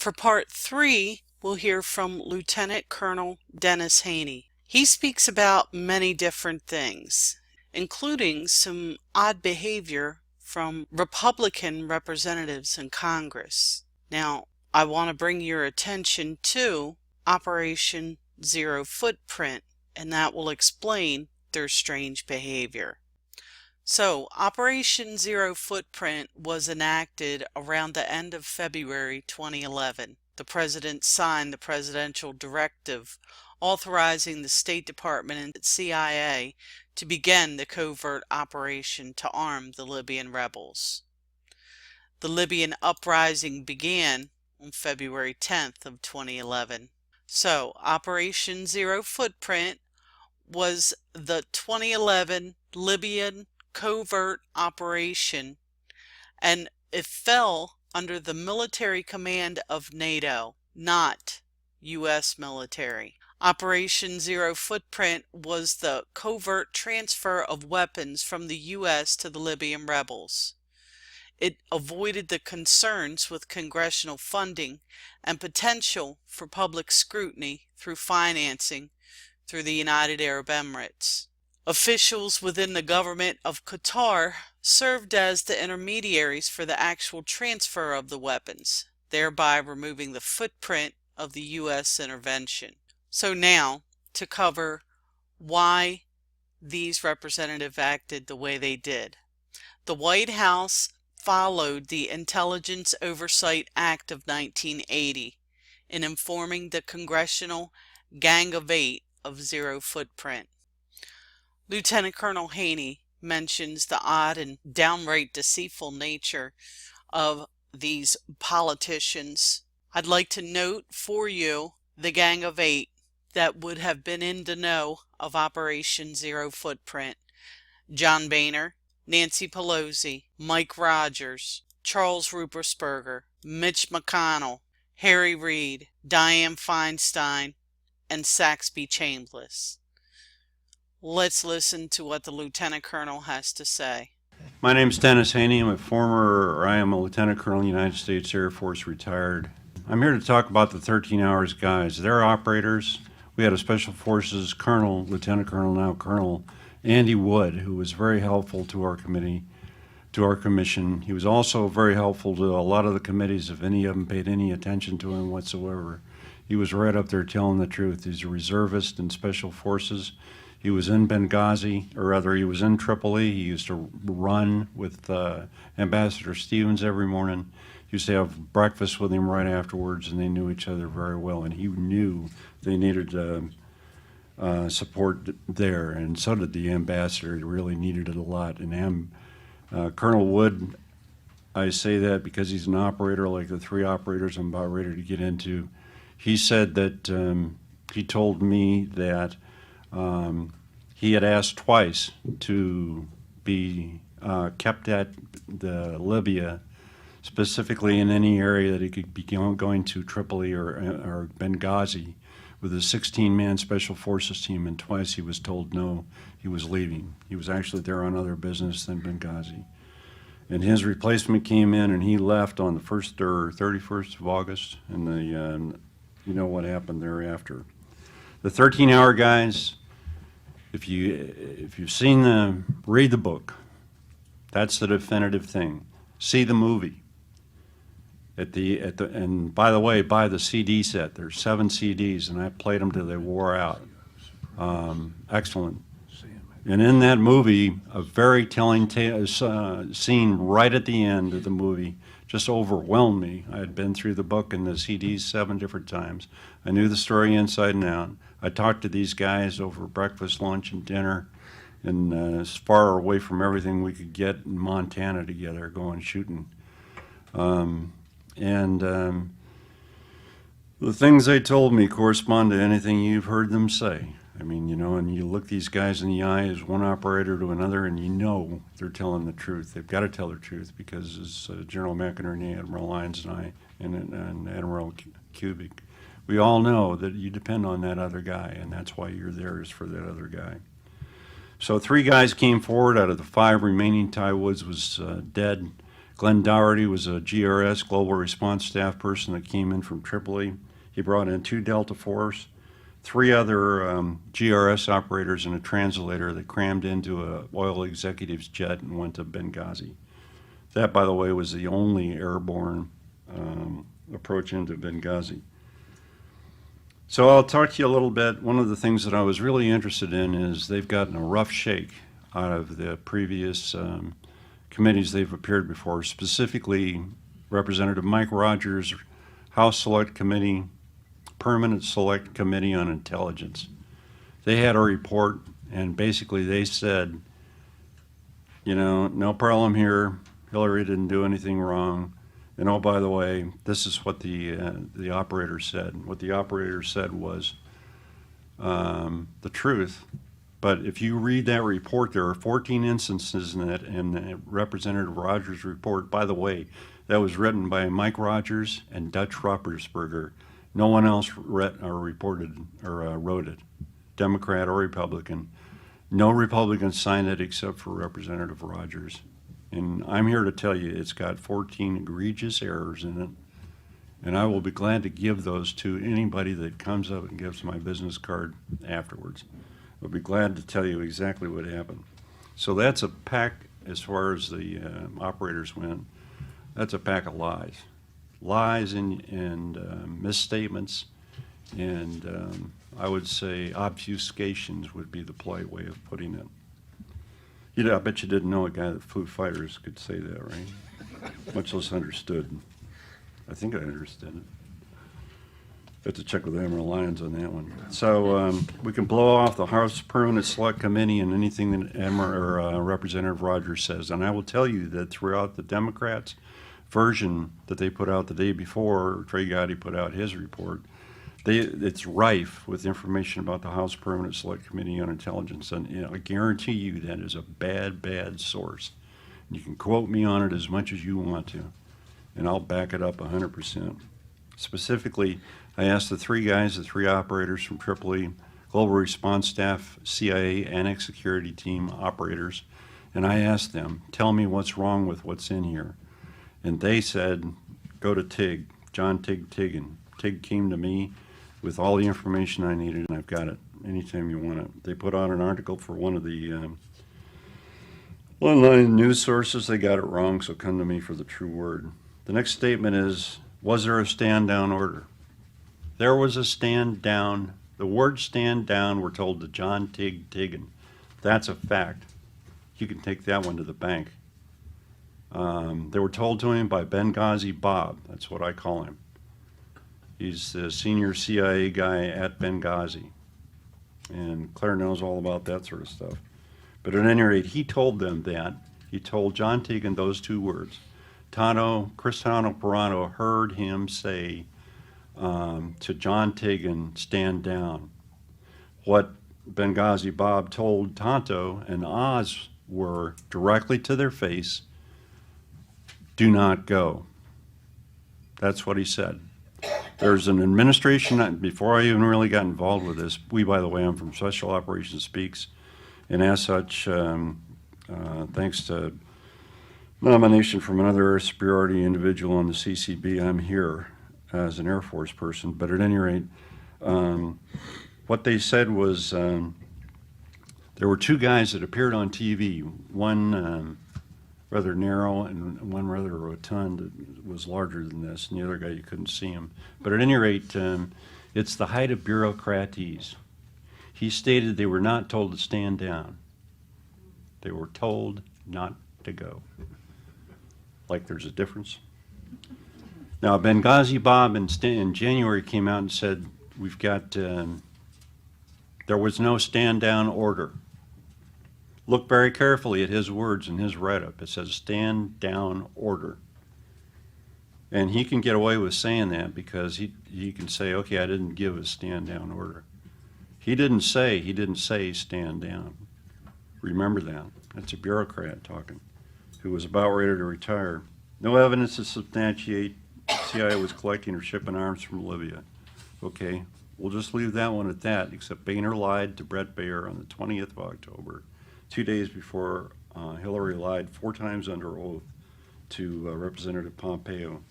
For part 3, we'll hear from Lieutenant Colonel Dennis Haney. He speaks about many different things, including some odd behavior from Republican representatives in Congress. Now, I want to bring your attention to Operation Zero Footprint, and that will explain their strange behavior. So, Operation Zero Footprint was enacted around the end of February 2011. The President signed the presidential directive authorizing the State Department and CIA to begin the covert operation to arm the Libyan rebels. The Libyan uprising began on February 10th of 2011. So, Operation Zero Footprint was the 2011 Libyan covert operation, and it fell under the military command of NATO, not U.S. military. Operation Zero Footprint was the covert transfer of weapons from the U.S. to the Libyan rebels. It avoided the concerns with congressional funding and potential for public scrutiny through financing through the United Arab Emirates. Officials within the government of Qatar served as the intermediaries for the actual transfer of the weapons, thereby removing the footprint of the U.S. intervention. So now, to cover why these representatives acted the way they did. The White House followed the Intelligence Oversight Act of 1980 in informing the Congressional Gang of Eight of Zero Footprint. Lieutenant Colonel Haney mentions the odd and downright deceitful nature of these politicians. I'd like to note for you the Gang of Eight that would have been in the know of Operation Zero Footprint: John Boehner, Nancy Pelosi, Mike Rogers, Charles Ruppersberger, Mitch McConnell, Harry Reid, Dianne Feinstein, and Saxby Chambliss. Let's listen to what the Lieutenant Colonel has to say. My name's Dennis Haney. I am a Lieutenant Colonel, United States Air Force, retired. I'm here to talk about the 13 Hours guys. They're operators. We had a Special Forces Colonel, Lieutenant Colonel, now Colonel, Andy Wood, who was very helpful to our committee, to our commission. He was also very helpful to a lot of the committees, if any of them paid any attention to him whatsoever. He was right up there telling the truth. He's a reservist in Special Forces. He was in Benghazi, or rather he was in Tripoli. He used to run with Ambassador Stevens every morning. He used to have breakfast with him right afterwards, and they knew each other very well, and he knew they needed support there, and so did the ambassador. He really needed it a lot. And Colonel Wood, I say that because he's an operator like the three operators I'm about ready to get into. He said that he told me that he had asked twice to be kept at the Libya, specifically in any area that he could be going to Tripoli or Benghazi with a 16-man Special Forces team, and twice he was told no, he was leaving. He was actually there on other business than Benghazi. And his replacement came in, and he left on the 1st or 31st of August, and you know what happened thereafter. The 13-hour guys, if you've seen them, read the book. That's the definitive thing. See the movie. And by the way, buy the CD set. There's 7 CDs, and I played them till they wore out. Excellent. And in that movie, a very telling scene right at the end of the movie just overwhelmed me. I had been through the book and the CDs 7 different times. I knew the story inside and out. I talked to these guys over breakfast, lunch, and dinner, and as far away from everything we could get in Montana together, going shooting. The things they told me correspond to anything you've heard them say. I mean, you know, and you look these guys in the eye as one operator to another, and you know they're telling the truth. They've got to tell the truth because as General McInerney, Admiral Lyons, and I, and Admiral Kubik, we all know that you depend on that other guy, and that's why you're there, is for that other guy. So 3 guys came forward out of the 5 remaining. Ty Woods was dead. Glenn Dougherty was a GRS, Global Response Staff person that came in from Tripoli. He brought in 2 Delta Force, 3 other GRS operators and a translator that crammed into a oil executive's jet and went to Benghazi. That, by the way, was the only airborne approach into Benghazi. So I'll talk to you a little bit. One of the things that I was really interested in is they've gotten a rough shake out of the previous committees they've appeared before, specifically Representative Mike Rogers, House Select Committee, Permanent Select Committee on Intelligence. They had a report, and basically they said, you know, no problem here. Hillary didn't do anything wrong. And oh, by the way, this is what the operator said. What the operator said was the truth. But if you read that report, there are 14 instances in it, and Representative Rogers' report, by the way, that was written by Mike Rogers and Dutch Ropersberger. No one else reported or wrote it, Democrat or Republican. No Republican signed it except for Representative Rogers. And I'm here to tell you it's got 14 egregious errors in it, and I will be glad to give those to anybody that comes up and gives my business card afterwards. I'll be glad to tell you exactly what happened. So that's a pack, as far as the operators went, that's a pack of lies. Lies and misstatements, and I would say obfuscations would be the polite way of putting it. You know, I bet you didn't know a guy that flew fighters could say that, right? Much less understood. I think I understood it. I have to check with Emerald Lyons on that one. So we can blow off the House Permanent Select Committee and anything that Representative Rogers says. And I will tell you that throughout the Democrats' version that they put out the day before Trey Gotti put out his report, it's rife with information about the House Permanent Select Committee on Intelligence. And you know, I guarantee you that is a bad, bad source. You can quote me on it as much as you want to, and I'll back it up 100%. Specifically, I asked the 3 guys, the 3 operators from Tripoli, Global Response Staff, CIA, Annex Security Team operators, and I asked them, tell me what's wrong with what's in here. And they said, go to TIG, John Tiggin. TIG came to me with all the information I needed, and I've got it anytime you want it. They put out an article for one of the online news sources. They got it wrong, so come to me for the true word. The next statement is, was there a stand-down order? There was a stand-down. The word stand down, we're told, to John Tiggin. That's a fact. You can take that one to the bank. They were told to him by Benghazi Bob. That's what I call him. He's the senior CIA guy at Benghazi. And Claire knows all about that sort of stuff. But at any rate, he told them that. He told John Tiggin those 2 words. Cristiano Pirano heard him say to John Tiggin, stand down. What Benghazi Bob told Tonto and Oz were directly to their face, do not go. That's what he said. There's an administration, before I even really got involved with this, by the way, I'm from Special Operations Speaks, and as such, thanks to nomination from another air superiority individual on the CCB, I'm here as an Air Force person. But at any rate, what they said was there were 2 guys that appeared on TV, one rather narrow and one rather rotund that was larger than this, and the other guy you couldn't see him. But at any rate, it's the height of bureaucratese. He stated they were not told to stand down. They were told not to go. Like there's a difference. Now, Benghazi Bob in January came out and said, we've got, there was no stand down order. Look very carefully at his words in his write-up. It says stand down order. And he can get away with saying that because he can say, okay, I didn't give a stand down order. He didn't say stand down. Remember that. That's a bureaucrat talking who was about ready to retire. No evidence to substantiate CIA was collecting or shipping arms from Libya. Okay, we'll just leave that one at that, except Boehner lied to Brett Baer on the 20th of October, 2 days before Hillary lied 4 times under oath to Representative Pompeo.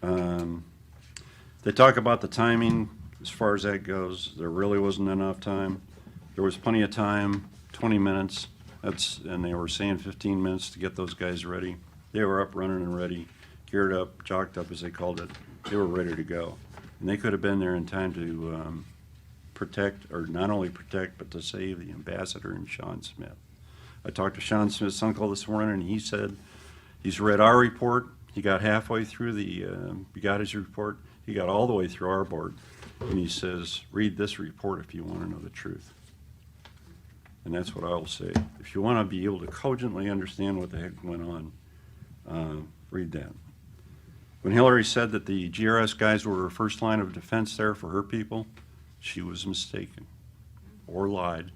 They talk about the timing as far as that goes. There really wasn't enough time. There was plenty of time, 20 minutes. And they were saying 15 minutes to get those guys ready. They were up, running, and ready, geared up, jocked up, as they called it. They were ready to go. And they could have been there in time to protect, or not only protect, but to save the ambassador and Sean Smith. I talked to Sean Smith's uncle this morning, and he said he's read our report. He got halfway through he got his report. He got all the way through our board. And he says, read this report if you want to know the truth. And that's what I will say. If you want to be able to cogently understand what the heck went on, read that. When Hillary said that the GRS guys were her first line of defense there for her people, she was mistaken, or lied,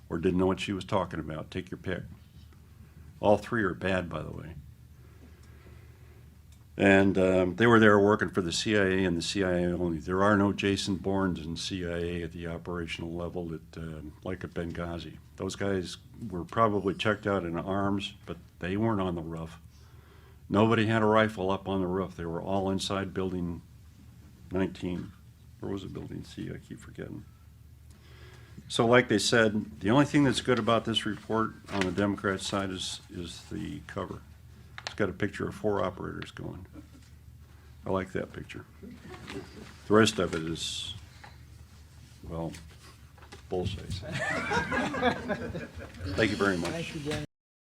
or didn't know what she was talking about. Take your pick. All three are bad, by the way. And they were there working for the CIA and the CIA only. There are no Jason Bournes in CIA at the operational level like at Benghazi. Those guys were probably checked out in arms, but they weren't on the roof. Nobody had a rifle up on the roof. They were all inside building 19. Or was it building C? I keep forgetting. So like they said, the only thing that's good about this report on the Democrat side is the cover. It's got a picture of 4 operators going. I like that picture. The rest of it is, well, bullshit. Thank you very much. Thank you, Dennis.